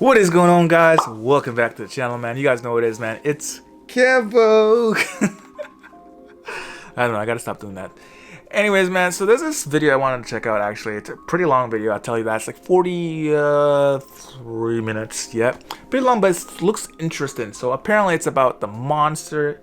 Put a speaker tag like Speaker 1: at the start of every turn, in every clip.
Speaker 1: What is going on, guys? Welcome back to the channel, man. You guys know what it is, man. It's Campo. I don't know, I gotta stop doing that. Anyways, man, so there's this video I wanted to check out. Actually, it's a pretty long video, I'll tell you that. It's like 43 minutes. Yep, pretty long, but it looks interesting. So apparently it's about the monster,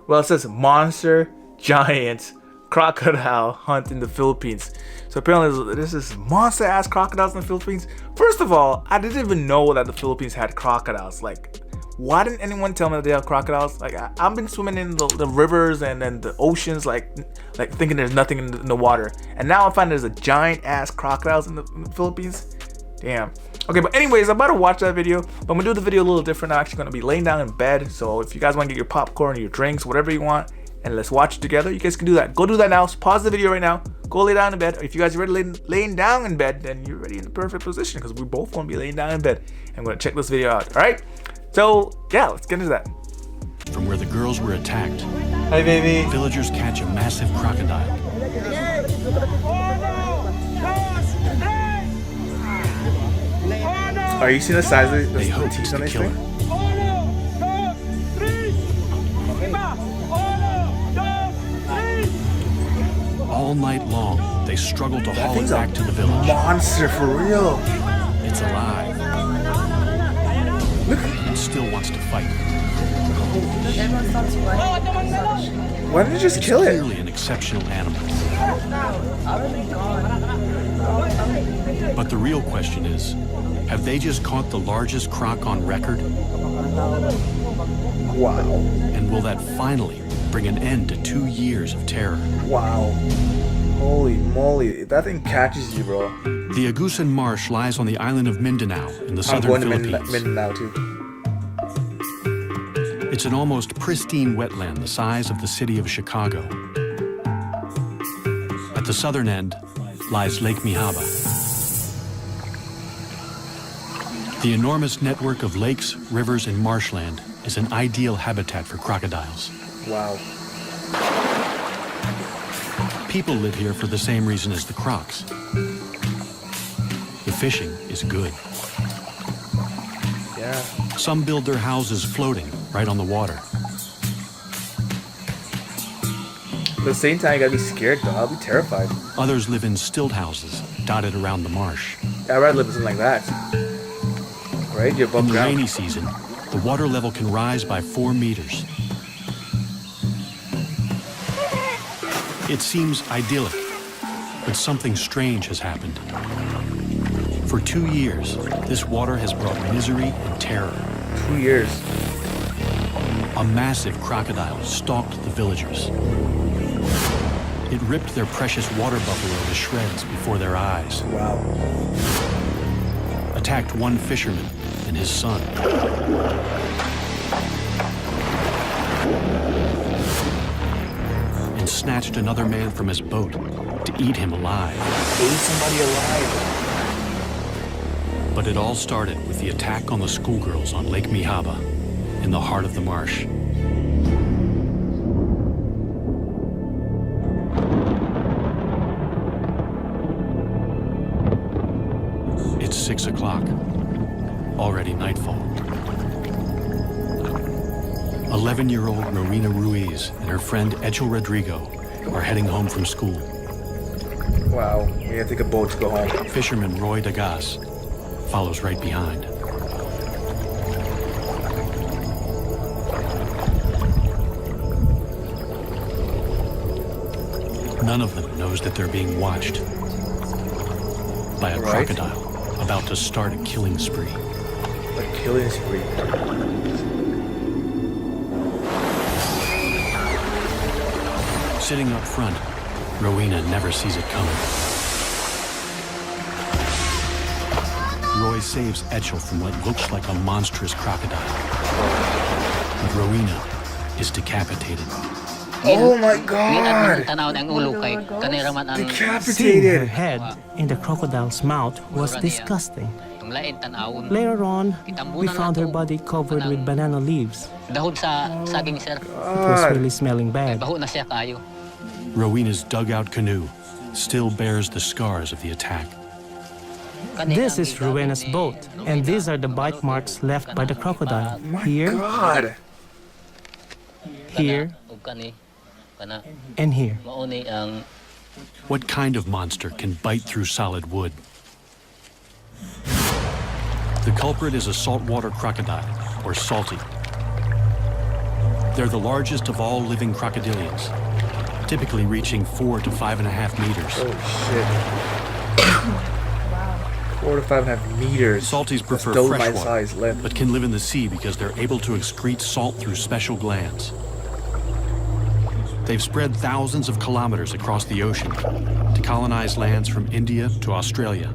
Speaker 1: well, it says monster giant crocodile hunt in the Philippines. So apparently this is monster ass crocodiles in the Philippines. First of all, I didn't even know that the Philippines had crocodiles. Like, why didn't anyone tell me that they have crocodiles? Like, I've been swimming in the rivers and then the oceans, like thinking there's nothing in the water, and now I find there's a giant ass crocodiles in the Philippines. Damn. Okay, but anyways, I'm about to watch that video, but I'm gonna do the video a little different. I'm actually gonna be laying down in bed, so if you guys want to get your popcorn, your drinks, whatever you want, and let's watch it together, you guys can do that. Go do that now. Pause the video right now. Go lay down in bed. If you guys are already laying down in bed, then you're already in the perfect position because we both want to be laying down in bed. I'm gonna check this video out. All right. So yeah, let's get into that.
Speaker 2: From where the girls were attacked,
Speaker 1: hi baby,
Speaker 2: villagers catch a massive crocodile.
Speaker 1: Are you seeing the size of the
Speaker 2: They hope
Speaker 1: teeth
Speaker 2: it's
Speaker 1: on
Speaker 2: the
Speaker 1: this
Speaker 2: killer.
Speaker 1: thing?
Speaker 2: All night long, they struggle to haul it
Speaker 1: thing's a
Speaker 2: back to the village.
Speaker 1: Monster for real.
Speaker 2: It's alive.
Speaker 1: Look.
Speaker 2: It still wants to fight.
Speaker 1: Why didn't you just kill it?
Speaker 2: Clearly an exceptional animal. But the real question is, have they just caught the largest croc on record?
Speaker 1: Wow.
Speaker 2: And will that finally bring an end to 2 years of terror?
Speaker 1: Wow. Holy moly. If that thing catches you, bro.
Speaker 2: The Agusan Marsh lies on the island of Mindanao in the southern
Speaker 1: I'm going
Speaker 2: Philippines.
Speaker 1: to Mindanao too.
Speaker 2: It's an almost pristine wetland the size of the city of Chicago. At the southern end lies Lake Mihaba. The enormous network of lakes, rivers, and marshland is an ideal habitat for crocodiles.
Speaker 1: Wow.
Speaker 2: People live here for the same reason as the crocs. The fishing is good.
Speaker 1: Yeah.
Speaker 2: Some build their houses floating right on the water.
Speaker 1: At the same time, you gotta be scared though. I'll be terrified.
Speaker 2: Others live in stilt houses dotted around the marsh.
Speaker 1: I'd rather live in something like that. Right? You're above
Speaker 2: In the
Speaker 1: ground.
Speaker 2: rainy season, the water level can rise by 4 meters. It seems idyllic, but something strange has happened. For 2 years, this water has brought misery and terror.
Speaker 1: 2 years.
Speaker 2: A massive crocodile stalked the villagers. It ripped their precious water buffalo to shreds before their eyes.
Speaker 1: Wow.
Speaker 2: Attacked one fisherman and his son. And snatched another man from his boat to eat him alive.
Speaker 1: Ate somebody alive.
Speaker 2: But it all started with the attack on the schoolgirls on Lake Mihaba in the heart of the marsh. It's 6 o'clock, already nightfall. 11-year-old Marina Ruiz and her friend Echel Rodrigo are heading home from school.
Speaker 1: Wow. We gotta take a boat to go home.
Speaker 2: Fisherman Roy Dagas follows right behind. None of them knows that they're being watched by a crocodile about to start a killing spree.
Speaker 1: A killing spree.
Speaker 2: Sitting up front, Rowena never sees it coming. Roy saves Echel from what looks like a monstrous crocodile. But Rowena is decapitated.
Speaker 1: Oh my god!
Speaker 3: Seeing
Speaker 1: Decapitated!
Speaker 3: her head in the crocodile's mouth was disgusting. Later on, we found her body covered with banana leaves. It was really smelling bad.
Speaker 2: Rowena's dugout canoe still bears the scars of the attack.
Speaker 3: This is Rowena's boat, and these are the bite marks left by the crocodile. Here,
Speaker 1: God.
Speaker 3: here, and here.
Speaker 2: What kind of monster can bite through solid wood? The culprit is a saltwater crocodile, or salty. They're the largest of all living crocodilians, typically reaching 4 to 5.5 meters.
Speaker 1: Oh shit. 4 to 5.5 meters.
Speaker 2: Salties prefer fresh water, but can live in the sea because they're able to excrete salt through special glands. They've spread thousands of kilometers across the ocean to colonize lands from India to Australia.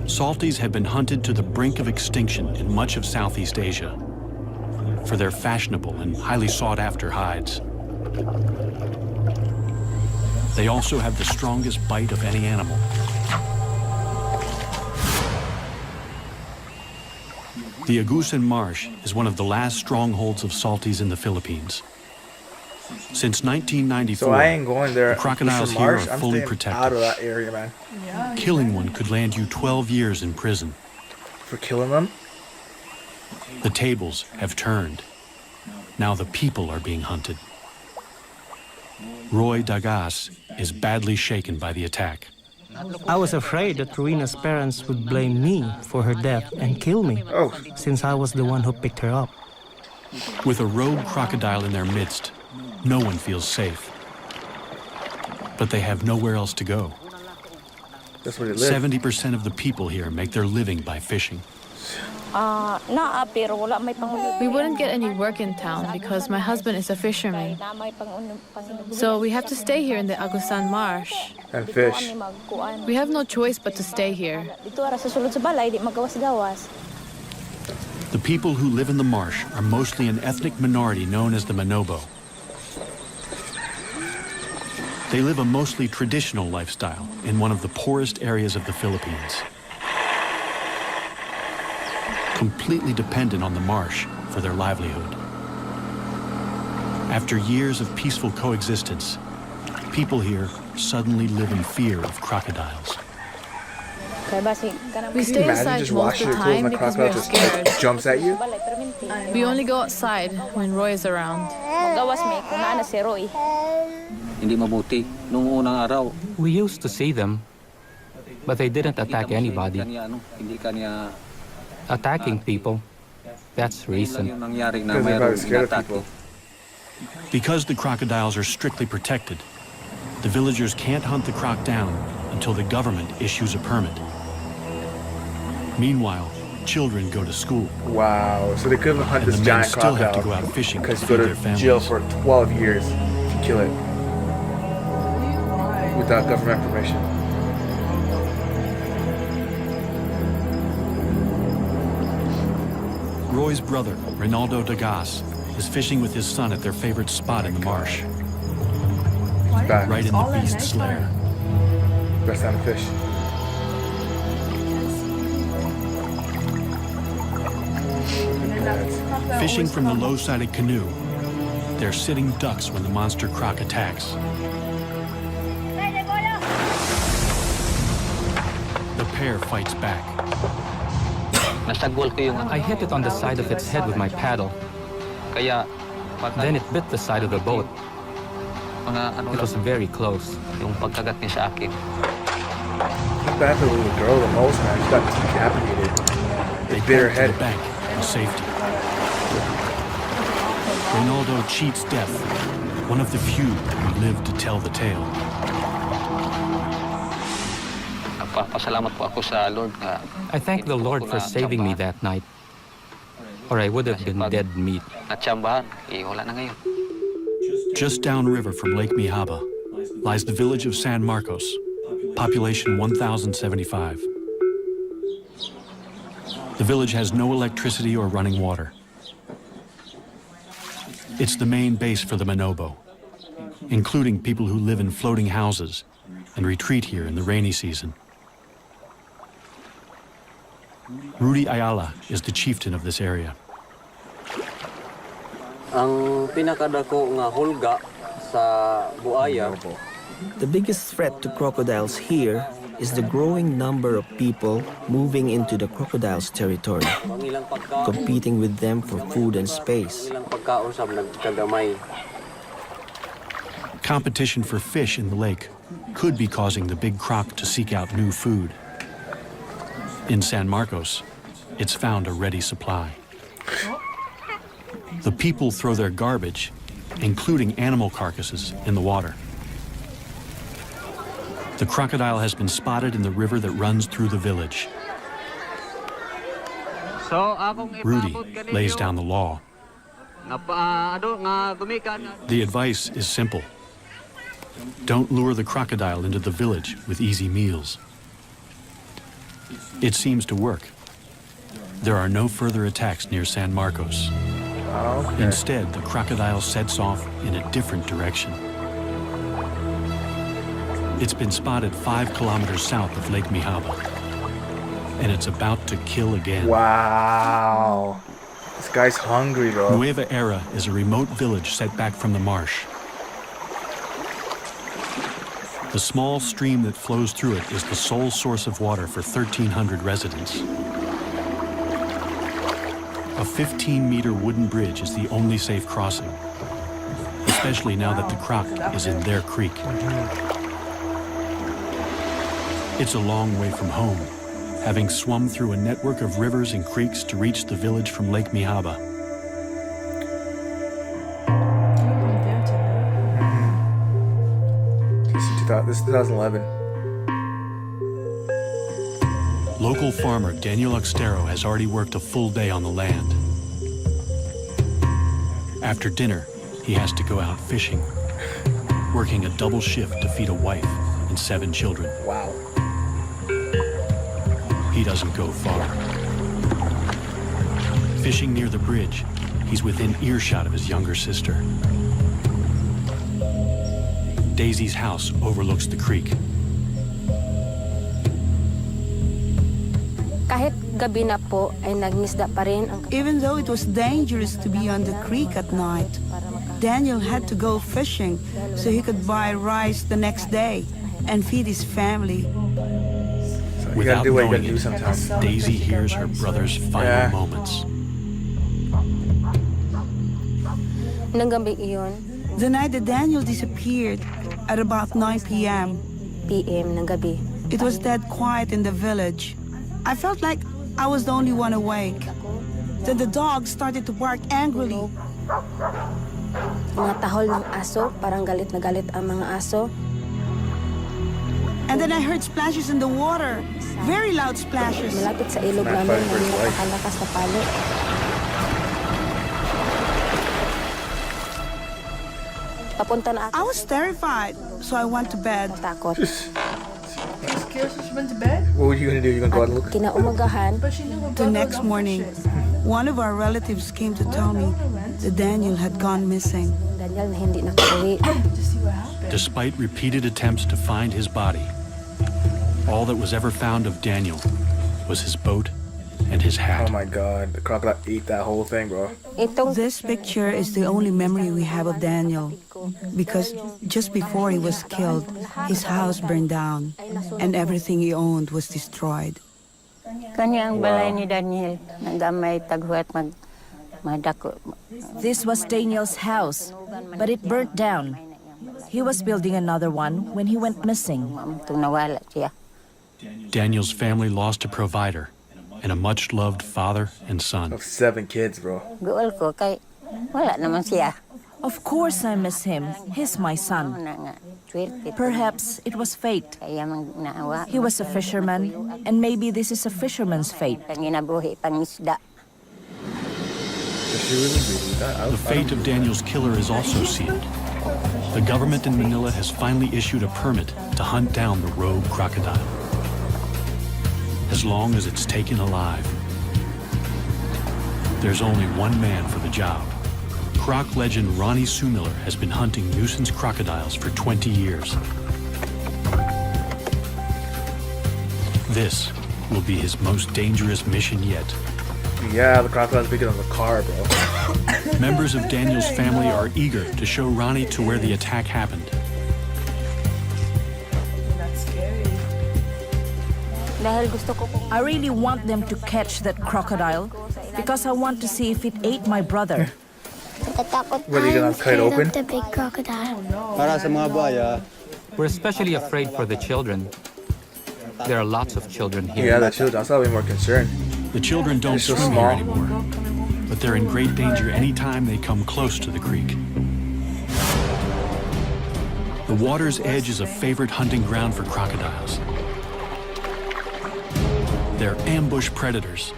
Speaker 2: Salties have been hunted to the brink of extinction in much of Southeast Asia for their fashionable and highly sought-after hides. They also have the strongest bite of any animal. The Agusan Marsh is one of the last strongholds of salties in the Philippines. Since 1994,
Speaker 1: so I ain't going there.
Speaker 2: the crocodiles here are fully protected.
Speaker 1: Out of that area, man.
Speaker 4: Yeah,
Speaker 2: Killing one could land you 12 years in prison.
Speaker 1: For killing them?
Speaker 2: The tables have turned. Now the people are being hunted. Roy Dagas is badly shaken by the attack.
Speaker 3: I was afraid that Rowena's parents would blame me for her death and kill me, since I was the one who picked her up.
Speaker 2: With a rogue crocodile in their midst, no one feels safe. But they have nowhere else to go.
Speaker 1: That's where they live.
Speaker 2: 70% of the people here make their living by fishing.
Speaker 4: we wouldn't get any work in town because my husband is a fisherman. So we have to stay here in the Agusan Marsh.
Speaker 1: And fish.
Speaker 4: We have no choice but to stay here.
Speaker 2: The people who live in the marsh are mostly an ethnic minority known as the Manobo. They live a mostly traditional lifestyle in one of the poorest areas of the Philippines, completely dependent on the marsh for their livelihood. After years of peaceful coexistence, people here suddenly live in fear of crocodiles.
Speaker 4: We stay inside most of the time because we're scared.
Speaker 1: Jumps at you?
Speaker 4: We only go outside when Roy is around.
Speaker 5: We used to see them, but they didn't attack anybody. Attacking people, that's reason.
Speaker 1: Because they're probably scared of people.
Speaker 2: Because the crocodiles are strictly protected, the villagers can't hunt the croc down until the government issues a permit. Meanwhile, children go to school.
Speaker 1: Wow, so they couldn't hunt
Speaker 2: And
Speaker 1: this
Speaker 2: the men
Speaker 1: giant
Speaker 2: still have to
Speaker 1: crocodile
Speaker 2: go out fishing to
Speaker 1: because you
Speaker 2: feed
Speaker 1: go
Speaker 2: their
Speaker 1: to jail for
Speaker 2: families.
Speaker 1: 12 years if you kill it without government permission.
Speaker 2: Roy's brother, Ronaldo Dagas, is fishing with his son at their favorite spot in the marsh,
Speaker 1: Back.
Speaker 2: right in the beast's lair.
Speaker 1: Best time to fish.
Speaker 2: Fishing from the low-sided canoe, they're sitting ducks when the monster croc attacks. The pair fights back.
Speaker 5: I hit it on the side of its head with my paddle. Then it bit the side of the boat. It was very close.
Speaker 1: Feel bad for the little girl the most, man. She got decapitated.
Speaker 2: They
Speaker 1: bit her
Speaker 2: pull to
Speaker 1: head.
Speaker 2: the bank for safety. Ronaldo cheats death, one of the few who live to tell the tale.
Speaker 5: I thank the Lord for saving me that night, or I would have been dead meat.
Speaker 2: Just downriver from Lake Mihaba lies the village of San Marcos, population 1,075. The village has no electricity or running water. It's the main base for the Manobo, including people who live in floating houses and retreat here in the rainy season. Rudy Ayala is the chieftain of this area.
Speaker 6: Ang pinakadako nga hulga sa buaya The biggest threat to crocodiles here is the growing number of people moving into the crocodiles' territory, competing with them for food and space.
Speaker 2: Competition for fish in the lake could be causing the big croc to seek out new food. In San Marcos, it's found a ready supply. The people throw their garbage, including animal carcasses, in the water. The crocodile has been spotted in the river that runs through the village. Rudy lays down the law. The advice is simple. Don't lure the crocodile into the village with easy meals. It seems to work. There are no further attacks near San Marcos.
Speaker 1: Okay.
Speaker 2: Instead, the crocodile sets off in a different direction. It's been spotted 5 kilometers south of Lake Mihaba, and it's about to kill again.
Speaker 1: Wow. This guy's hungry, bro.
Speaker 2: Nueva Era is a remote village set back from the marsh. The small stream that flows through it is the sole source of water for 1,300 residents. A 15-meter wooden bridge is the only safe crossing, especially now that the croc is in their creek. It's a long way from home, having swum through a network of rivers and creeks to reach the village from Lake Mihaba.
Speaker 1: This is 2011.
Speaker 2: Local farmer Daniel Oxtero has already worked a full day on the land. After dinner, he has to go out fishing, working a double shift to feed a wife and 7 children.
Speaker 1: Wow.
Speaker 2: He doesn't go far. Fishing near the bridge, he's within earshot of his younger sister. Daisy's house overlooks the creek.
Speaker 7: Kahit gabi na po ay nagmisda pa rin ang
Speaker 8: Even though it was dangerous to be on the creek at night, Daniel had to go fishing so he could buy rice the next day and feed his family.
Speaker 1: So you
Speaker 2: Without
Speaker 1: gotta do what you
Speaker 2: knowing
Speaker 1: gotta do
Speaker 2: it,
Speaker 1: sometimes.
Speaker 2: Daisy hears her brother's final moments.
Speaker 7: ng gabi iyon,
Speaker 8: The night that Daniel disappeared at about 9 p.m.,
Speaker 7: PM ng gabi.
Speaker 8: it was dead quiet in the village. I felt like I was the only one awake. Then the dogs started to bark angrily.
Speaker 7: Mga tahol ng aso, parang galit na galit ang mga aso.
Speaker 8: And then I heard splashes in the water, very loud splashes.
Speaker 7: Malapit sa ilog
Speaker 1: Not
Speaker 7: namin
Speaker 1: fun for
Speaker 7: ng
Speaker 1: his life.
Speaker 7: napakalakas na palo. Papunta na
Speaker 8: I
Speaker 7: ako.
Speaker 8: was terrified, so I went to bed.
Speaker 7: Takot.
Speaker 1: What were you gonna do? You gonna go out and look?
Speaker 7: Kinaumagahan,
Speaker 8: The next morning, one of our relatives came to tell me that Daniel had gone missing.
Speaker 7: Daniel na hindi nakauwi.
Speaker 2: Despite repeated attempts to find his body, all that was ever found of Daniel was his boat and his hat.
Speaker 1: Oh my god, the crocodile ate that whole thing, bro.
Speaker 7: Itong
Speaker 8: This picture is the only memory we have of Daniel, because just before he was killed, his house burned down and everything he owned was destroyed.
Speaker 9: Kanya ang balay ni Daniel, nagamay taghuat madako.
Speaker 10: This was Daniel's house, but it burnt down. He was building another one when he went missing.
Speaker 9: Tung nawala siya.
Speaker 2: Daniel's family lost a provider and a much-loved father and son.
Speaker 1: Of 7 kids, bro.
Speaker 9: Guol ko kay wala naman siya.
Speaker 10: Of course I miss him. He's my son.
Speaker 9: Na nga, swerte.
Speaker 10: Perhaps it was fate.
Speaker 9: Kaya mang naawa.
Speaker 10: He was a fisherman, and maybe this is a fisherman's fate.
Speaker 9: Panginabuhi, pangisda.
Speaker 1: Does she really believe that?
Speaker 2: The fate of Daniel's killer is also sealed. The government in Manila has finally issued a permit to hunt down the rogue crocodile, as long as it's taken alive. There's only one man for the job. Croc legend Ronnie Sumiller has been hunting nuisance crocodiles for 20 years. This will be his most dangerous mission yet.
Speaker 1: Yeah, the crocodile's bigger than the car, bro.
Speaker 2: Members of Daniel's family are eager to show Ronnie to where the attack happened.
Speaker 10: I really want them to catch that crocodile because I want to see if it ate my brother.
Speaker 1: What, are you gonna cut it open?
Speaker 7: The big crocodile.
Speaker 5: We're especially afraid for the children. There are lots of children here.
Speaker 1: Yeah, the children. I was probably more concerned.
Speaker 2: The children don't
Speaker 1: They're so
Speaker 2: swim
Speaker 1: small.
Speaker 2: here anymore, but they're in great danger anytime they come close to the creek. The water's edge is a favorite hunting ground for crocodiles. They're ambush predators.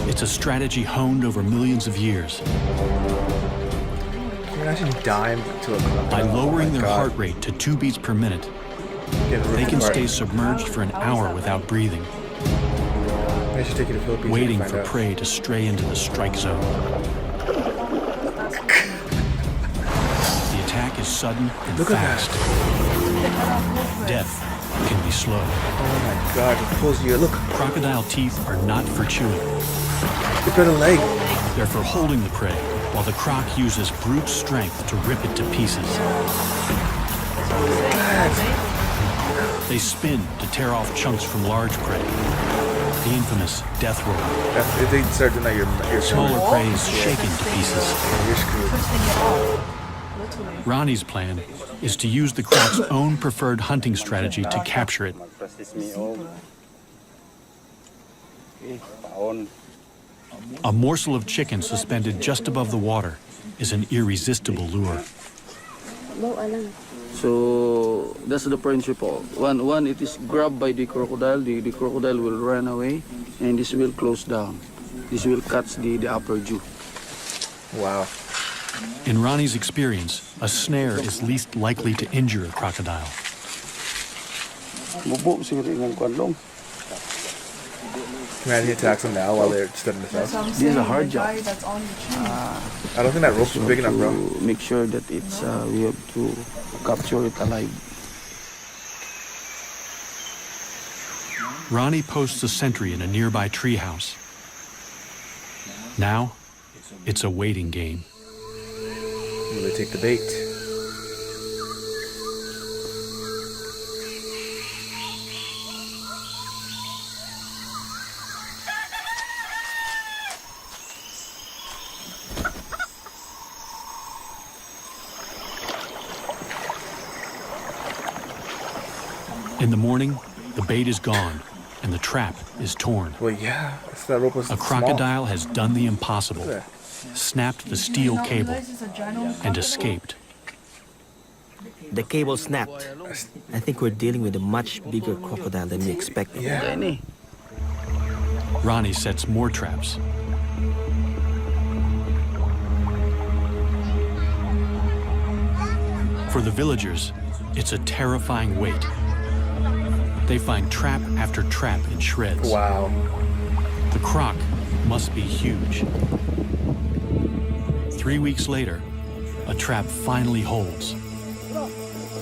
Speaker 2: It's a strategy honed over millions of years.
Speaker 1: Can you imagine dying to a crocodile?
Speaker 2: By lowering
Speaker 1: Oh my
Speaker 2: their
Speaker 1: God.
Speaker 2: heart rate to 2 beats per minute, they can stay submerged for an hour without breathing,
Speaker 1: I should take you to the Philippines.
Speaker 2: waiting
Speaker 1: and
Speaker 2: for
Speaker 1: find out.
Speaker 2: prey to stray into the strike zone. The attack is sudden and
Speaker 1: Look at
Speaker 2: fast. Death can be slow.
Speaker 1: Oh my God, it pulls you. Look,
Speaker 2: Crocodile teeth are not for chewing.
Speaker 1: look at the leg.
Speaker 2: They're for holding the prey, while the croc uses brute strength to rip it to pieces. They spin to tear off chunks from large prey. The infamous death roll.
Speaker 1: If they start doing that, you're
Speaker 2: Smaller
Speaker 1: screwed.
Speaker 2: prey is shaken to pieces.
Speaker 1: You're screwed.
Speaker 2: Ronnie's plan is to use the croc's own preferred hunting strategy to capture it. A morsel of chicken suspended just above the water is an irresistible lure.
Speaker 11: So that's the principle. When it is grabbed by the crocodile, the crocodile will run away, and this will close down. This will catch the upper jaw.
Speaker 1: Wow.
Speaker 2: In Ronnie's experience, a snare is least likely to injure a crocodile.
Speaker 1: Imagine he attacks them now while they're stood in the south.
Speaker 11: This is a hard job.
Speaker 1: I don't think that rope is big enough, bro.
Speaker 11: To make sure that it's we have to capture it alive.
Speaker 2: Ronnie posts a sentry in a nearby treehouse. Now, it's a waiting game.
Speaker 1: Will they take the bait?
Speaker 2: In the morning, the bait is gone and the trap is torn.
Speaker 1: Well, yeah. That's that rope was
Speaker 2: A crocodile has done the impossible,
Speaker 1: Look at
Speaker 2: snapped the steel cable, and escaped.
Speaker 6: The cable snapped. I think we're dealing with a much bigger crocodile than we expected.
Speaker 1: Yeah.
Speaker 2: Ronnie sets more traps. For the villagers, it's a terrifying wait. They find trap after trap in shreds.
Speaker 1: Wow.
Speaker 2: The croc must be huge. 3 weeks later, a trap finally holds.
Speaker 1: Can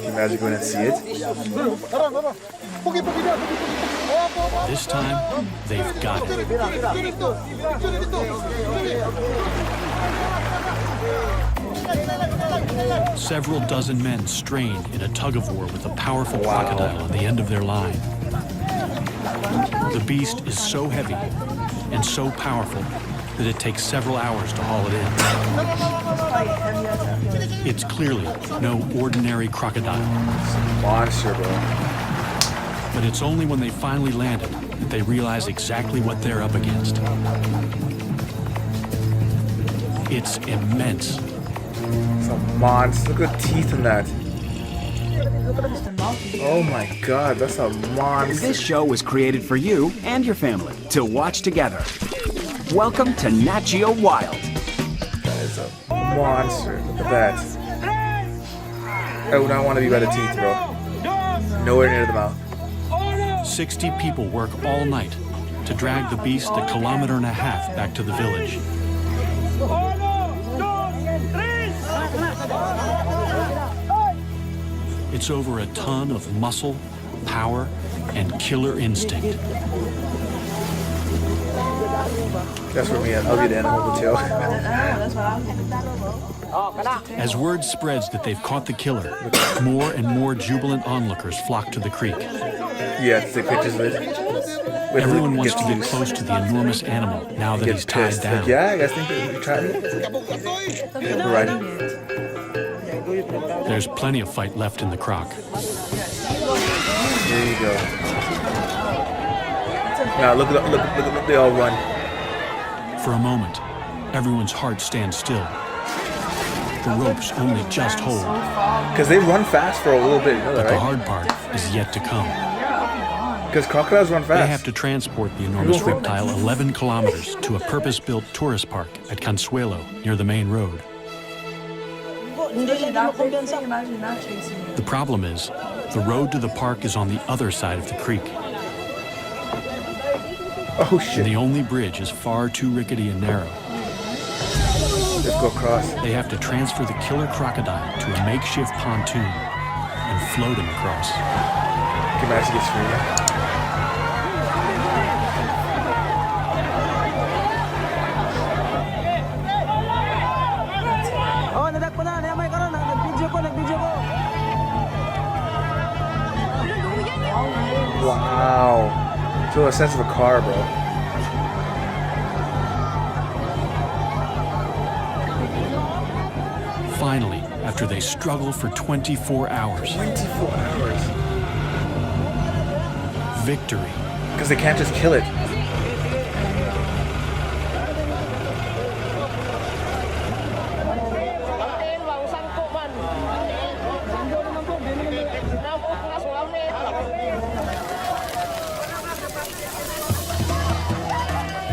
Speaker 1: you imagine going and see it?
Speaker 2: This time, they've got it. Several dozen men strain in a tug-of-war with a powerful crocodile on the end of their line. The beast is so heavy and so powerful that it takes several hours to haul it in. It's clearly no ordinary crocodile.
Speaker 1: Monster, bro.
Speaker 2: But it's only when they finally land it that they realize exactly what they're up against. It's immense.
Speaker 1: It's a monster. Look at the teeth in that. Oh my God, that's a monster.
Speaker 12: This show was created for you and your family to watch together. Welcome to Nat Geo Wild.
Speaker 1: That is a monster. Look at that. I would not want to be by the teeth, bro. Nowhere near the mouth.
Speaker 2: 60 people work all night to drag the beast 1.5 kilometers back to the village. It's over a ton of muscle, power, and killer instinct.
Speaker 1: That's for me. I'll be the animal with tail.
Speaker 2: As word spreads that they've caught the killer, more and more jubilant onlookers flock to the creek.
Speaker 1: Yeah, to take pictures of it.
Speaker 2: Everyone wants to get close to the enormous animal now that he's tied down.
Speaker 1: Like, yeah, I guys think that you tried it? Right.
Speaker 2: There's plenty of fight left in the croc.
Speaker 1: There you go. Now look, they all run.
Speaker 2: For a moment, everyone's heart stands still. The ropes only just hold.
Speaker 1: Because they run fast for a little bit, you know that,
Speaker 2: But
Speaker 1: right?
Speaker 2: the hard part is yet to come.
Speaker 1: Because crocodiles run fast.
Speaker 2: They have to transport the enormous reptile 11 kilometers to a purpose-built tourist park at Consuelo, near the main road. The problem is, the road to the park is on the other side of the creek.
Speaker 1: Oh shit.
Speaker 2: And the only bridge is far too rickety and narrow.
Speaker 1: Let's go across.
Speaker 2: They have to transfer the killer crocodile to a makeshift pontoon and float him across.
Speaker 1: Can you actually get free? Wow. Feel a sense of a car, bro.
Speaker 2: Finally, after they struggle for 24 hours.
Speaker 1: 24 hours.
Speaker 2: Victory.
Speaker 1: Because they can't just kill it.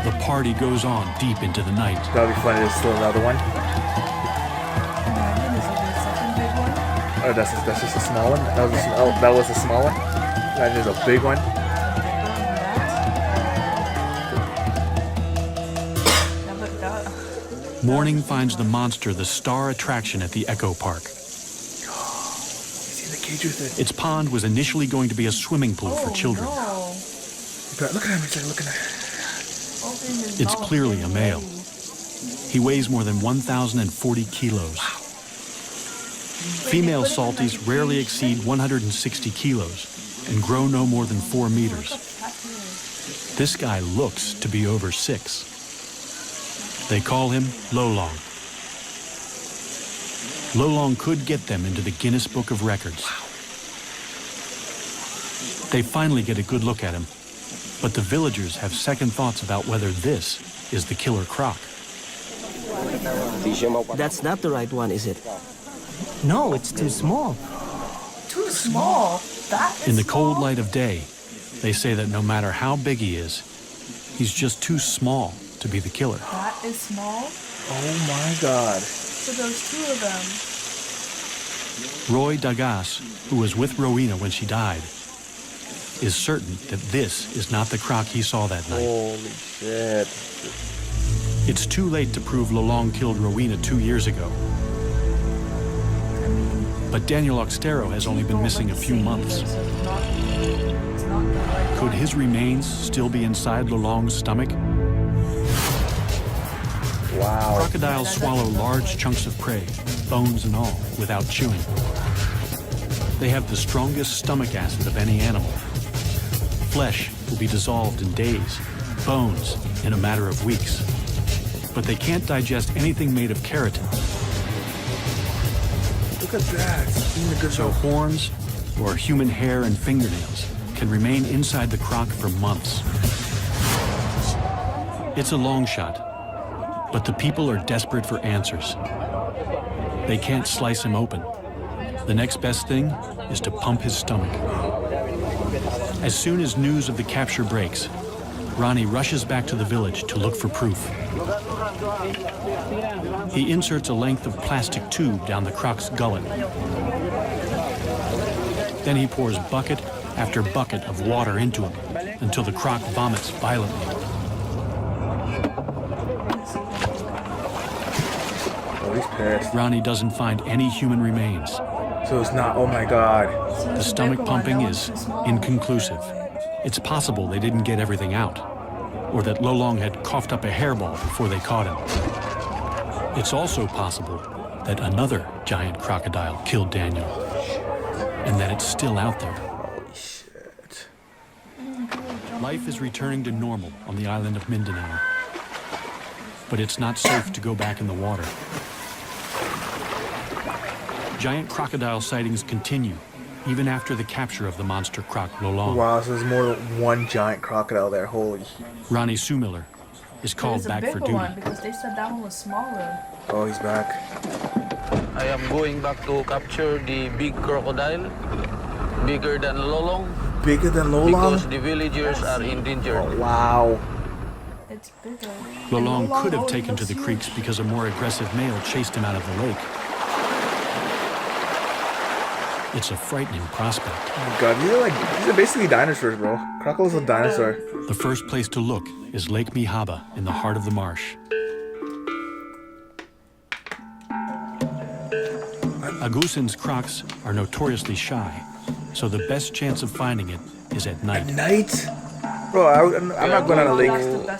Speaker 2: The party goes on deep into the night.
Speaker 1: That'll be funny. There's still another one. Oh, that's just a small one. That was a small one. That is a big one.
Speaker 2: Morning finds the monster the star attraction at the Echo Park.
Speaker 1: You see the cage with it.
Speaker 2: Its pond was initially going to be a swimming pool for children.
Speaker 1: Look at him. He's like looking at it.
Speaker 2: It's clearly a male. He weighs more than 1,040 kilos. Female salties rarely exceed 160 kilos and grow no more than 4 meters. This guy looks to be over 6. They call him Lolong. Lolong could get them into the Guinness Book of Records. They finally get a good look at him, but the villagers have second thoughts about whether this is the killer croc.
Speaker 6: That's not the right one, is it?
Speaker 3: No, it's too small.
Speaker 13: Too small? That is
Speaker 2: In the cold light of day, they say that no matter how big he is, he's just too small to be the killer.
Speaker 13: That is small?
Speaker 1: Oh my god.
Speaker 13: So there's 2 of them.
Speaker 2: Roy Dagas, who was with Rowena when she died, is certain that this is not the croc he saw that night.
Speaker 1: Holy shit.
Speaker 2: It's too late to prove Lolong killed Rowena 2 years ago. But Daniel Oxtero has only been missing a few months. Could his remains still be inside Lolong's stomach?
Speaker 1: Wow.
Speaker 2: Crocodiles swallow large chunks of prey, bones and all, without chewing. They have the strongest stomach acid of any animal. Flesh will be dissolved in days, bones in a matter of weeks. But they can't digest anything made of keratin.
Speaker 1: Look at that.
Speaker 2: So horns or human hair and fingernails can remain inside the croc for months. It's a long shot, but the people are desperate for answers. They can't slice him open. The next best thing is to pump his stomach. As soon as news of the capture breaks, Ronnie rushes back to the village to look for proof. He inserts a length of plastic tube down the croc's gullet. Then he pours bucket after bucket of water into him until the croc vomits violently.
Speaker 1: Oh, he's pissed.
Speaker 2: Ronnie doesn't find any human remains.
Speaker 1: So it's not, oh my god.
Speaker 2: The stomach pumping is inconclusive. It's possible they didn't get everything out. or that Lolong had coughed up a hairball before they caught him. It's also possible that another giant crocodile killed Daniel, and that it's still out there.
Speaker 1: Holy shit.
Speaker 2: Life is returning to normal on the island of Mindanao, but it's not safe to go back in the water. Giant crocodile sightings continue even after the capture of the monster croc Lolong.
Speaker 1: Wow, so there's more than one giant crocodile there. Holy.
Speaker 2: Ronnie Sumiller is called back for duty.
Speaker 13: One because they said that one was smaller.
Speaker 1: Oh, he's back.
Speaker 11: I am going back to capture the big crocodile, bigger than Lolong.
Speaker 1: Bigger than Lolong?
Speaker 11: Because the villagers are endangered.
Speaker 1: Oh, wow.
Speaker 13: It's bigger.
Speaker 2: Lolong could have taken to the creeks because a more aggressive male chased him out of the lake. It's a frightening prospect.
Speaker 1: Oh my god, these are basically dinosaurs, bro. Crocodile's a dinosaur.
Speaker 2: The first place to look is Lake Mihaba in the heart of the marsh. Agusan's crocs are notoriously shy, so the best chance of finding it is at night.
Speaker 1: At night? Bro, I'm not going on a lake.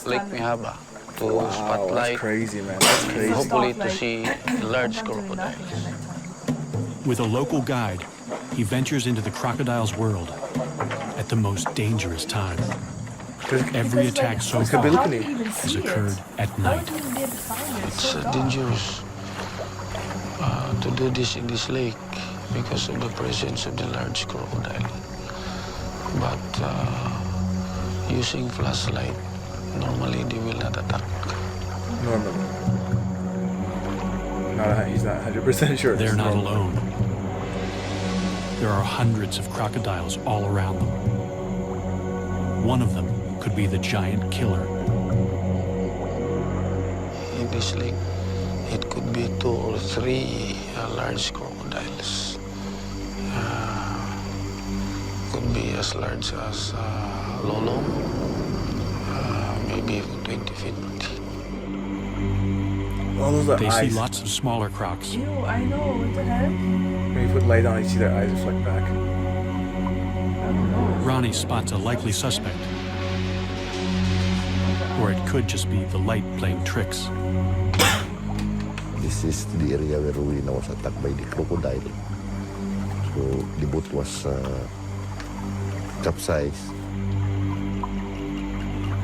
Speaker 11: Lake Mihaba to
Speaker 1: Wow,
Speaker 11: spotlight.
Speaker 1: that's crazy, man. That's crazy.
Speaker 11: Hopefully to see large crocodiles.
Speaker 2: With a local guide, he ventures into the crocodile's world at the most dangerous time. Every attack so far has occurred at night.
Speaker 11: It's dangerous to do this in this lake because of the presence of the large crocodile. But using flashlight, normally they will not attack.
Speaker 1: Normally. He's not 100% sure.
Speaker 2: They're not alone. There are hundreds of crocodiles all around them. One of them could be the giant killer.
Speaker 11: In this lake, it could be 2 or 3 large crocodiles. Could be as large as Lolong, maybe 20 feet.
Speaker 1: Oh, those are
Speaker 2: They
Speaker 1: eyes.
Speaker 2: see lots of smaller crocs.
Speaker 13: Ew, I know. What the heck?
Speaker 1: When you put light on, you see their eyes reflect back.
Speaker 2: Ronnie spots a likely suspect. Or it could just be the light playing tricks.
Speaker 14: This is the area where we was attacked by the crocodile. So the boat was capsized.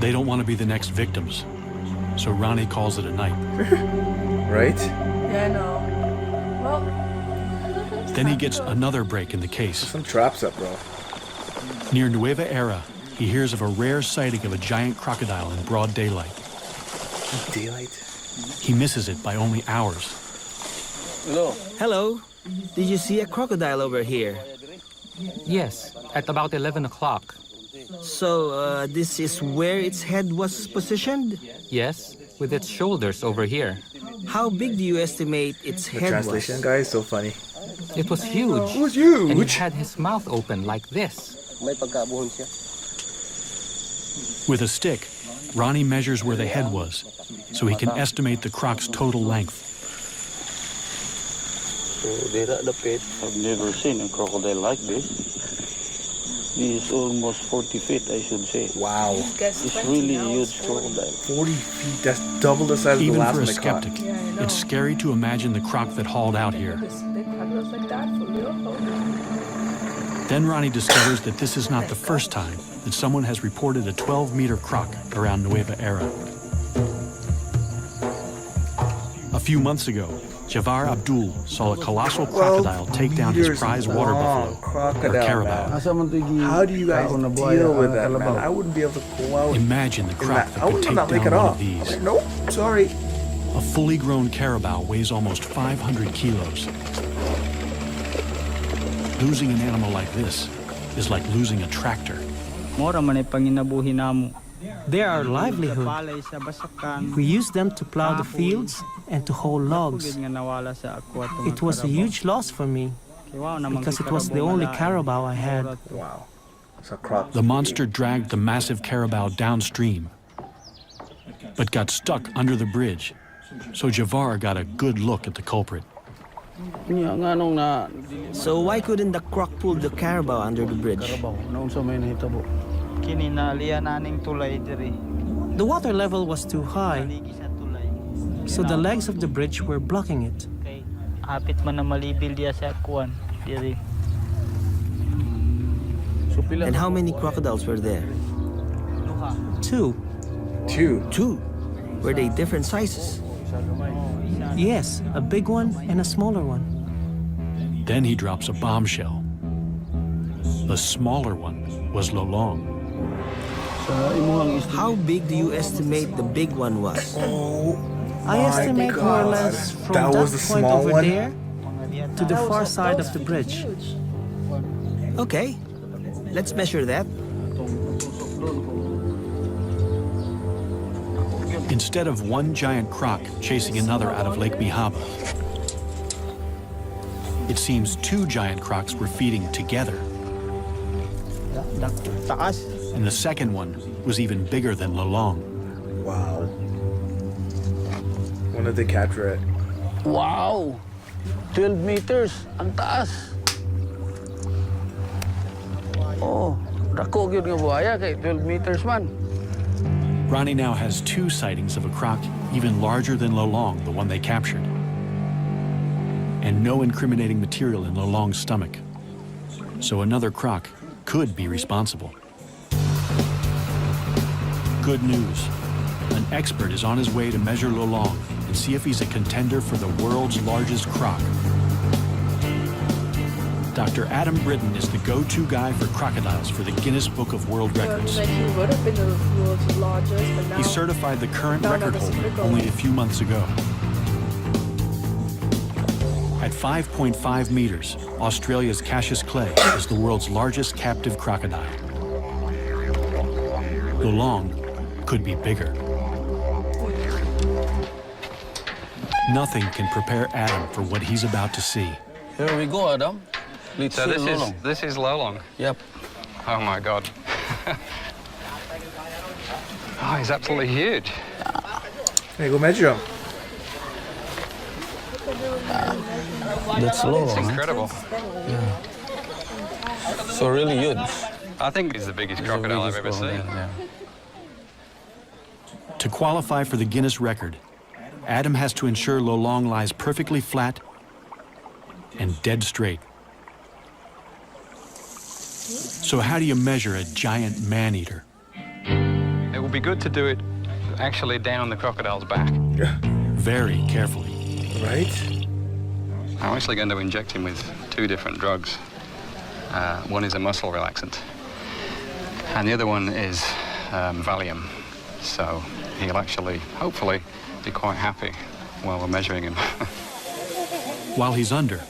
Speaker 2: They don't want to be the next victims, so Ronnie calls it a night.
Speaker 1: Right?
Speaker 13: Yeah, I know. Well,
Speaker 2: Then he gets another break in the case.
Speaker 1: Some traps up, bro.
Speaker 2: Near Nueva Era, he hears of a rare sighting of a giant crocodile in broad daylight.
Speaker 1: Daylight?
Speaker 2: He misses it by only hours.
Speaker 11: Hello.
Speaker 6: Hello. Did you see a crocodile over here?
Speaker 5: Yes, at about 11 o'clock.
Speaker 6: So, this is where its head was positioned?
Speaker 5: Yes, with its shoulders over here.
Speaker 6: How big do you estimate its
Speaker 1: The
Speaker 6: head
Speaker 1: translation,
Speaker 6: was?
Speaker 1: guy, is so funny.
Speaker 5: It was huge.
Speaker 1: It was huge!
Speaker 5: And it had his mouth open like this.
Speaker 2: With a stick, Ronnie measures where the head was, so he can estimate the croc's total length.
Speaker 11: So they're at the pit. I've never seen a crocodile like this. He is almost 40 feet, I should say.
Speaker 1: Wow.
Speaker 11: It's really a huge crocodile.
Speaker 1: 40 feet, that's double the size of the
Speaker 2: Even
Speaker 1: last
Speaker 2: for a
Speaker 1: one they caught.
Speaker 2: skeptic, it's scary to imagine the croc that hauled out here.
Speaker 13: big crocodiles like that for real?
Speaker 2: Then Ronnie discovers that this is not the first time that someone has reported a 12-meter croc around Nueva Era. A few months ago, Javar Abdul saw a colossal crocodile take down his prize water buffalo, or carabao.
Speaker 1: How do you guys deal with that, man? I wouldn't be able to go out.
Speaker 2: Imagine the croc that
Speaker 1: I
Speaker 2: could
Speaker 1: would
Speaker 2: take
Speaker 1: not make it
Speaker 2: down one
Speaker 1: off.
Speaker 2: of these.
Speaker 1: Like, nope, sorry.
Speaker 2: A fully grown carabao weighs almost 500 kilos. Losing an animal like this is like losing a tractor.
Speaker 3: They are our livelihood. We use them to plow the fields and to haul logs. It was a huge loss for me because it was the only carabao I had.
Speaker 1: Wow. It's a croc.
Speaker 2: The monster dragged the massive carabao downstream, but got stuck under the bridge, so Javar got a good look at the culprit.
Speaker 6: So why couldn't the croc pull the carabao under the bridge?
Speaker 3: The water level was too high, so the legs of the bridge were blocking it.
Speaker 15: Hapit man na malibil diya sa kuan diri.
Speaker 6: And how many crocodiles were there?
Speaker 3: Two.
Speaker 6: Two? Were they different sizes?
Speaker 3: Yes, a big one and a smaller one.
Speaker 2: Then he drops a bombshell. The smaller one was Lolong.
Speaker 6: How big do you estimate the big one was?
Speaker 3: I estimate more or less from that point over there to the far side of the bridge.
Speaker 6: Okay, let's measure that.
Speaker 2: Instead of one giant croc chasing another out of Lake Mihaba, it seems two giant crocs were feeding together. And the second one was even bigger than Lolong.
Speaker 1: Wow. When did they capture it?
Speaker 11: Wow! 12 meters. Ang taas. Oh, dako gyud nga buhaya kay 12 meters man.
Speaker 2: Ronnie now has two sightings of a croc even larger than Lolong, the one they captured. And no incriminating material in Lolong's stomach. So another croc could be responsible. Good news. An expert is on his way to measure Lolong and see if he's a contender for the world's largest croc. Dr. Adam Britton is the go-to guy for crocodiles for the Guinness Book of World Records.
Speaker 13: Like he would have been the world's largest, but now
Speaker 2: He certified the current record holder only a few months ago. At 5.5 meters, Australia's Cassius Clay is the world's largest captive crocodile. Lolong could be bigger. Nothing can prepare Adam for what he's about to see.
Speaker 11: Here we go, Adam.
Speaker 5: So this is Lolong?
Speaker 11: Yep.
Speaker 5: Oh my God. Oh, he's absolutely huge.
Speaker 1: Hey, go measure him.
Speaker 11: That's Lolong.
Speaker 5: It's incredible.
Speaker 11: Yeah. So really huge.
Speaker 5: I think he's the biggest crocodile I've ever seen.
Speaker 11: Yeah.
Speaker 2: To qualify for the Guinness record, Adam has to ensure Lolong lies perfectly flat and dead straight. So how do you measure a giant man-eater?
Speaker 5: It would be good to do it actually down the crocodile's back.
Speaker 2: Very carefully.
Speaker 1: Right?
Speaker 5: I'm actually going to inject him with two different drugs. One is a muscle relaxant, and the other one is Valium. So he'll actually, hopefully, be quite happy while we're measuring him.
Speaker 2: While he's under,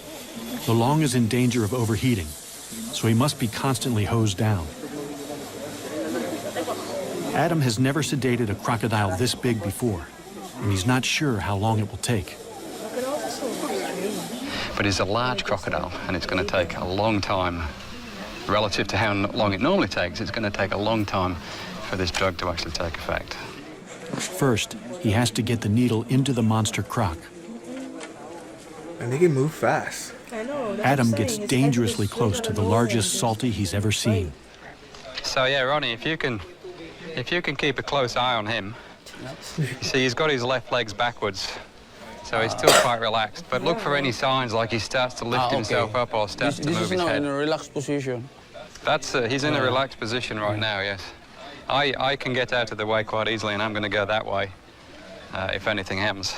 Speaker 2: Lolong is in danger of overheating, so he must be constantly hosed down. Adam has never sedated a crocodile this big before, and he's not sure how long it will take.
Speaker 5: But it's a large crocodile, and it's going to take a long time. Relative to how long it normally takes, it's going to take a long time for this drug to actually take effect.
Speaker 2: First, he has to get the needle into the monster croc.
Speaker 1: And they can move fast.
Speaker 2: Adam gets dangerously close to the largest salty he's ever seen.
Speaker 5: So yeah, Ronnie, if you can keep a close eye on him. You see, he's got his left legs backwards, so he's still quite relaxed. But look for any signs like he starts to lift himself up or starts to move his head.
Speaker 11: In a relaxed position.
Speaker 5: That's he's in a relaxed position right now. Yes, I can get out of the way quite easily, and I'm going to go that way if anything happens.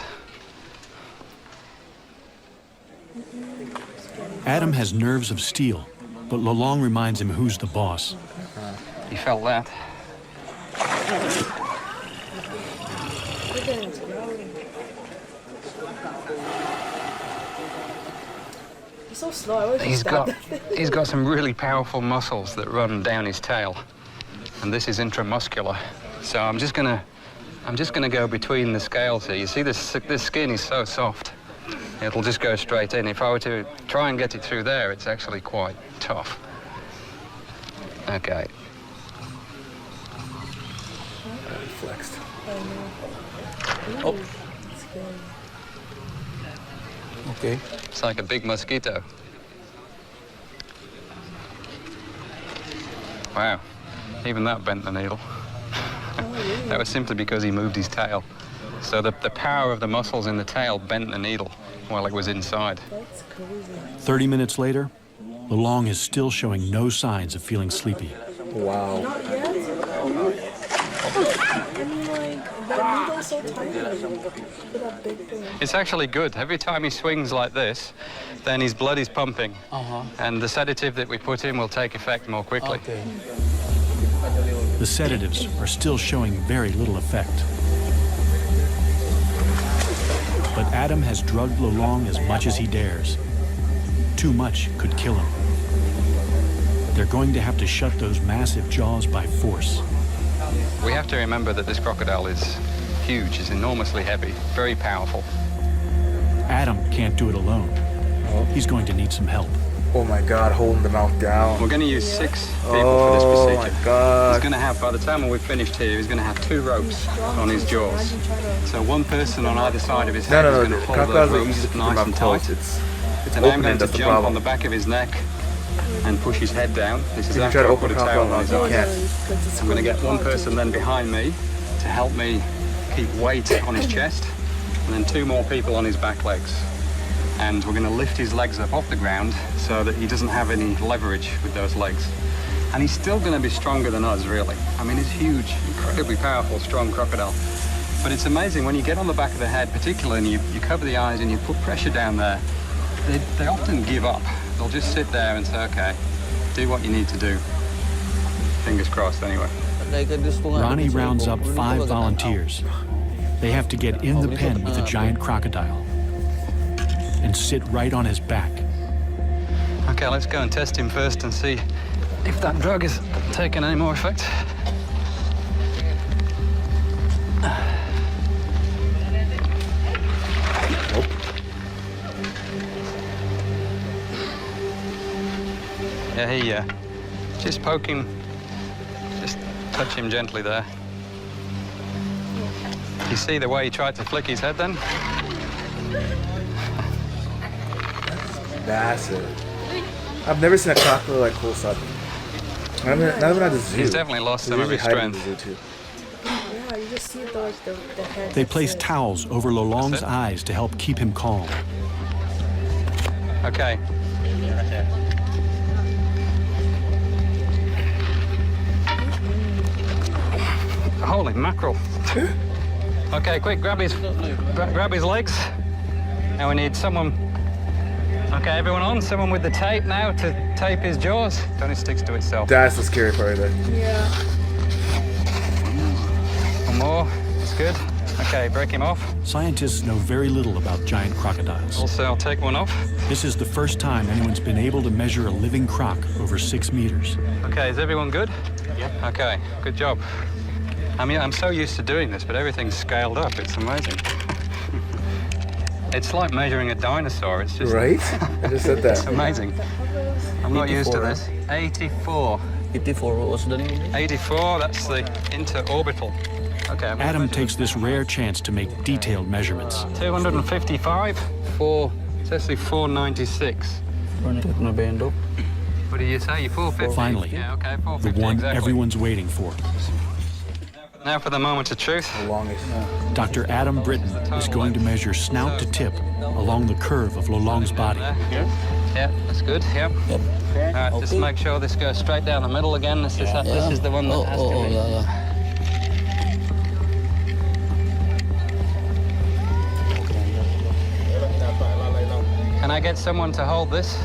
Speaker 2: Adam has nerves of steel, but Lolong reminds him who's the boss.
Speaker 5: You felt that?
Speaker 13: He's so slow.
Speaker 5: He's got some really powerful muscles that run down his tail, and this is intramuscular. So I'm just gonna go between the scales here. You see, this skin is so soft. It'll just go straight in. If I were to try and get it through there, it's actually quite tough. Okay.
Speaker 1: Flexed.
Speaker 11: Oh. Okay.
Speaker 5: It's like a big mosquito. Wow. Even that bent the needle. That was simply because he moved his tail. So the power of the muscles in the tail bent the needle while it was inside.
Speaker 13: That's crazy.
Speaker 2: 30 minutes later, Lolong is still showing no signs of feeling sleepy.
Speaker 1: Wow.
Speaker 13: Not yet? I mean, like, that needle's so tiny with that big thing.
Speaker 5: It's actually good. Every time he swings like this, then his blood is pumping. And the sedative that we put in will take effect more quickly.
Speaker 15: Okay.
Speaker 2: The sedatives are still showing very little effect. But Adam has drugged Lolong as much as he dares. Too much could kill him. They're going to have to shut those massive jaws by force.
Speaker 5: We have to remember that this crocodile is huge, is enormously heavy, very powerful.
Speaker 2: Adam can't do it alone. He's going to need some help.
Speaker 1: Oh my God, holding the mouth down.
Speaker 5: We're going to use 6 people for this procedure.
Speaker 1: Oh my God.
Speaker 5: He's going to have, by the time we're finished here, he's going to have 2 ropes on his jaws. So one person on either side of his head is going to hold those ropes nice and tight.
Speaker 1: It's
Speaker 5: And I'm
Speaker 1: opening,
Speaker 5: going to
Speaker 1: that's the
Speaker 5: jump
Speaker 1: problem.
Speaker 5: on the back of his neck and push his head down. This is
Speaker 1: You
Speaker 5: after
Speaker 1: try to
Speaker 5: I put a
Speaker 1: open
Speaker 5: tail
Speaker 1: crocodile
Speaker 5: on his
Speaker 1: mouth, you
Speaker 5: eyes.
Speaker 1: can't.
Speaker 5: I'm going to get one person then behind me to help me keep weight on his chest, and then 2 more people on his back legs. And we're going to lift his legs up off the ground so that he doesn't have any leverage with those legs. And he's still going to be stronger than us, really. I mean, he's huge, incredibly powerful, strong crocodile. But it's amazing when you get on the back of the head, particularly, and you cover the eyes and you put pressure down there, they often give up. They'll just sit there and say, okay, do what you need to do. Fingers crossed, anyway.
Speaker 2: Ronnie rounds up 5 volunteers. They have to get in the pen with the giant crocodile and sit right on his back.
Speaker 5: Okay, let's go and test him first and see if that drug is taking any more effect.
Speaker 1: Nope.
Speaker 5: Yeah, just poke him, just touch him gently there. You see the way he tried to flick his head then?
Speaker 1: Massive. I've never seen a crocodile like close up. Not even at the zoo.
Speaker 5: He's definitely lost some of his strength.
Speaker 13: Yeah, you just see the head.
Speaker 2: They place towels over Lolong's eyes to help keep him calm.
Speaker 5: Okay. Holy mackerel. Okay, quick, grab his legs. Now we need someone. Okay, everyone on. Someone with the tape now to tape his jaws. Don't it sticks to itself.
Speaker 1: That's the scary part of it.
Speaker 13: Yeah.
Speaker 5: One more. It's good. Okay, break him off.
Speaker 2: Scientists know very little about giant crocodiles.
Speaker 5: Also, I'll take one off.
Speaker 2: This is the first time anyone's been able to measure a living croc over 6 meters.
Speaker 5: Okay, is everyone good? Yep. Okay, good job. I mean, I'm so used to doing this, but everything's scaled up. It's amazing. It's like measuring a dinosaur. It's just...
Speaker 1: Right? I just said that.
Speaker 5: It's amazing. I'm not used to this. 84.
Speaker 15: 84, what was the name?
Speaker 5: 84, that's the interorbital. Okay.
Speaker 2: Adam takes this rare chance to make detailed measurements.
Speaker 5: 255, it's actually 496. What do you say? You 450?
Speaker 2: Finally,
Speaker 5: yeah, okay, 450,
Speaker 2: the one
Speaker 5: exactly.
Speaker 2: everyone's waiting for.
Speaker 5: Now for the moment of truth.
Speaker 1: The longest.
Speaker 2: Dr. Adam Britton is going to measure snout to tip along the curve of Lolong's body.
Speaker 5: Yeah, that's good, yeah. Yep. All right, just make sure this goes straight down the middle again. This is the one that has to be. Can I get someone to hold this?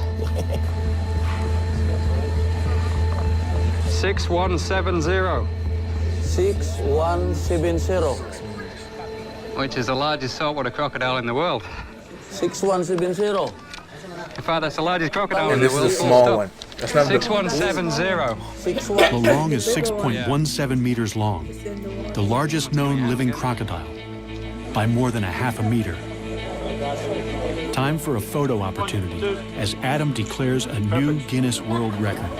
Speaker 5: 6170.
Speaker 15: 6170.
Speaker 5: Which is the largest saltwater crocodile in the world.
Speaker 15: 6170.
Speaker 5: In fact, that's the largest crocodile
Speaker 1: and
Speaker 5: in the world.
Speaker 1: this is a small one. That's not
Speaker 5: 6170.
Speaker 2: Lolong is 6.17 meters long, the largest known living crocodile, by more than a half a meter. Time for a photo opportunity as Adam declares a new Guinness World Record.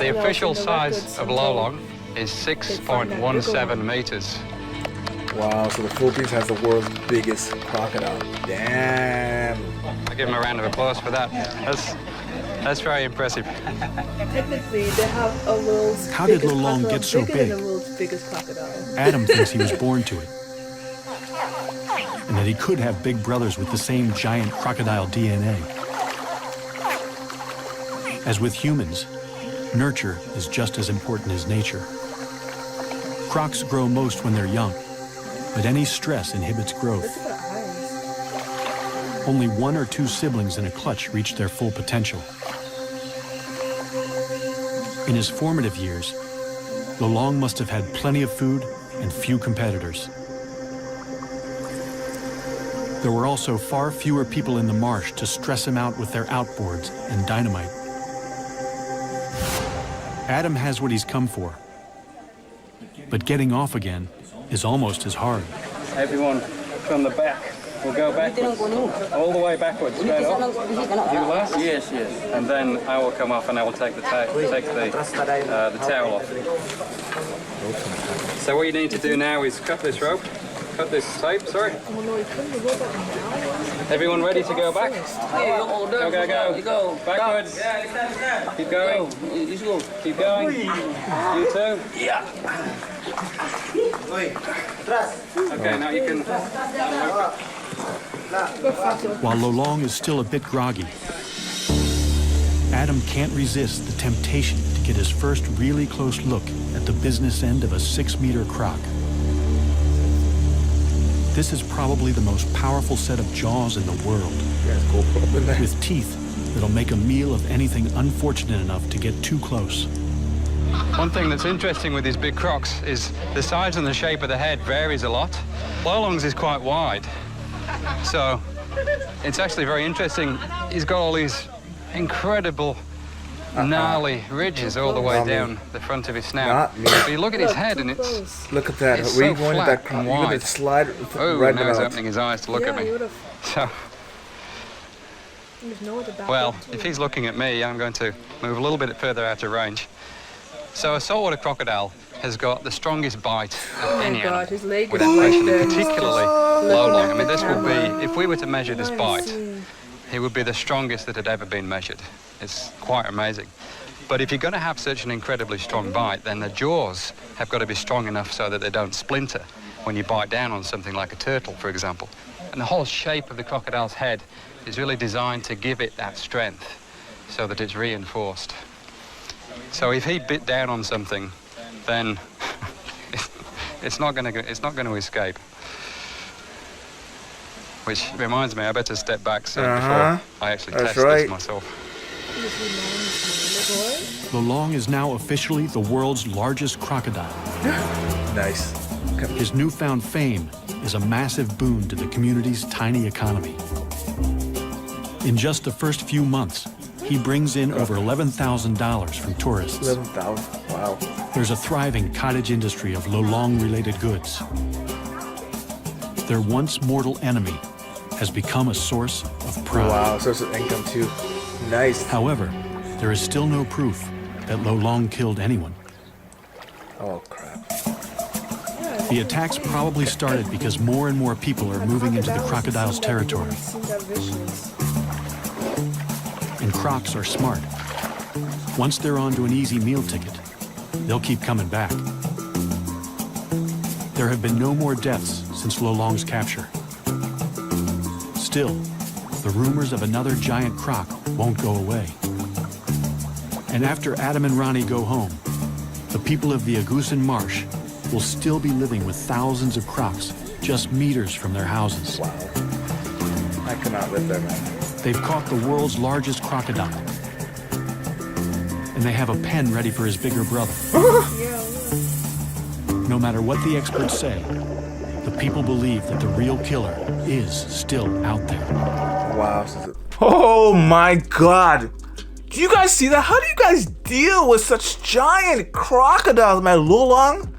Speaker 5: The official size of Lolong is 6.17 meters.
Speaker 1: Wow, so the Philippines has the world's biggest crocodile. Damn.
Speaker 5: I give him a round of applause for that. That's very impressive.
Speaker 13: Technically, they have a world's
Speaker 2: How did
Speaker 13: biggest
Speaker 2: Lolong
Speaker 13: crocodile,
Speaker 2: get so
Speaker 13: bigger
Speaker 2: big?
Speaker 13: than the world's biggest crocodile.
Speaker 2: Adam thinks he was born to it, and that he could have big brothers with the same giant crocodile DNA. As with humans, nurture is just as important as nature. Crocs grow most when they're young, but any stress inhibits growth. Only 1 or 2 siblings in a clutch reach their full potential. In his formative years, Lolong must have had plenty of food and few competitors. There were also far fewer people in the marsh to stress him out with their outboards and dynamite. Adam has what he's come for, but getting off again is almost as hard.
Speaker 5: Everyone from the back will go backwards, all the way backwards, straight up. You last? Yes, yes. And then I will come off and I will take the towel off. So what you need to do now is cut this rope, cut this tape, sorry. Everyone ready to go back? Go, go, go. Backwards. Keep going. Keep going. You too. Yeah. Okay, now you can...
Speaker 2: While Lolong is still a bit groggy, Adam can't resist the temptation to get his first really close look at the business end of a 6-meter croc. This is probably the most powerful set of jaws in the world, with teeth that'll make a meal of anything unfortunate enough to get too close.
Speaker 5: One thing that's interesting with these big crocs is the size and the shape of the head varies a lot. Lolong's is quite wide, so it's actually very interesting. He's got all these incredible gnarly ridges all the way down the front of his snout. But you look at his head and it's...
Speaker 1: Look at that.
Speaker 5: It's
Speaker 1: Were you
Speaker 5: so
Speaker 1: going to
Speaker 5: flat
Speaker 1: that
Speaker 5: and
Speaker 1: you're going
Speaker 5: wide.
Speaker 1: to slide
Speaker 5: Oh,
Speaker 1: right
Speaker 5: now he's
Speaker 1: out.
Speaker 5: opening his eyes to look at me. So, well, if he's looking at me, I'm going to move a little bit further out of range. So a saltwater crocodile has got the strongest bite of any animal,
Speaker 13: His leg
Speaker 5: without
Speaker 13: is right
Speaker 5: question,
Speaker 13: there.
Speaker 5: and particularly Lolong. I mean, this would
Speaker 13: camera.
Speaker 5: be, if we were to measure this
Speaker 13: Nice.
Speaker 5: bite, he would be the strongest that had ever been measured. It's quite amazing. But if you're going to have such an incredibly strong bite, then the jaws have got to be strong enough so that they don't splinter when you bite down on something like a turtle, for example. And the whole shape of the crocodile's head is really designed to give it that strength so that it's reinforced. So if he bit down on something, then it's not going to escape. Which reminds me, I better step back so before I actually test this myself.
Speaker 2: Lolong is now officially the world's largest crocodile.
Speaker 1: Nice.
Speaker 2: His newfound fame is a massive boon to the community's tiny economy. In just the first few months, he brings in over $11,000 from tourists.
Speaker 1: 11,000. Wow.
Speaker 2: There's a thriving cottage industry of Lolong-related goods. Their once mortal enemy has become a source of pride.
Speaker 1: Wow, source of income too. Nice.
Speaker 2: However, there is still no proof that Lolong killed anyone.
Speaker 1: Oh, crap.
Speaker 2: The attacks probably started because more and more people are moving into the crocodile's territory. And crocs are smart. Once they're onto an easy meal ticket, they'll keep coming back. There have been no more deaths since Lolong's capture. Still, the rumors of another giant croc won't go away. And after Adam and Ronnie go home, the people of the Agusan Marsh will still be living with thousands of crocs just meters from their houses.
Speaker 1: Wow. I cannot live there, man.
Speaker 2: They've caught the world's largest crocodile. And they have a pen ready for his bigger brother. No matter what the experts say, the people believe that the real killer is still out there.
Speaker 1: Wow. Oh my god. Do you guys see that? How do you guys deal with such giant crocodiles, man? Lolong,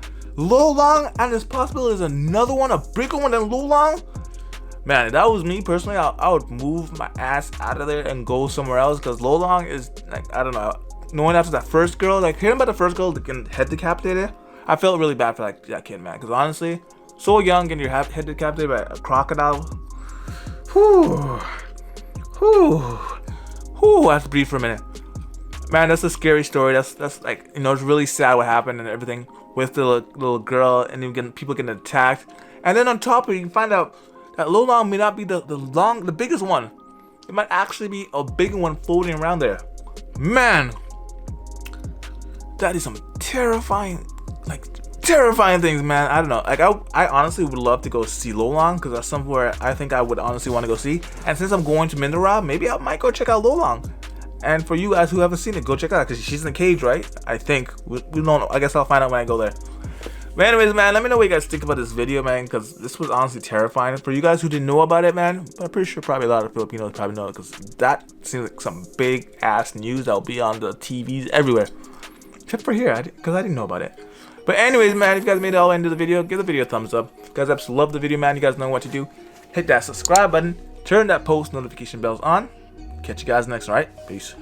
Speaker 1: and there's possibly there's another one, a bigger one than Lolong. Man, if that was me personally, I would move my ass out of there and go somewhere else, because Lolong is like, I don't know. Knowing after that first girl, like hearing about the first girl getting head decapitated, I felt really bad for like that kid, man. Because honestly, so young and your head decapitated by a crocodile. Whew. I have to breathe for a minute. man, that's a scary story. That's like, you know, it's really sad what happened and everything with the little girl and even people getting attacked. And then on top of it, you find out that Lolong may not be the biggest one. It might actually be a big one floating around there. Man, that is some terrifying things, man. I don't know. Like I honestly would love to go see Lolong because that's somewhere I think I would honestly want to go see. And since I'm going to Mindoro, maybe I might go check out Lolong. And for you guys who haven't seen it, go check it out because she's in the cage, right? I think. We don't know. I guess I'll find out when I go there. But anyways, man, let me know what you guys think about this video, man, because this was honestly terrifying. For you guys who didn't know about it, man, but I'm pretty sure probably a lot of Filipinos probably know it because that seems like some big ass news that'll be on the TVs everywhere. Except for here, because I didn't know about it. But anyways, man, if you guys made it all into the video, give the video a thumbs up. If you guys absolutely love the video, man, you guys know what to do. Hit that subscribe button, turn that post notification bells on. Catch you guys next, alright? Peace.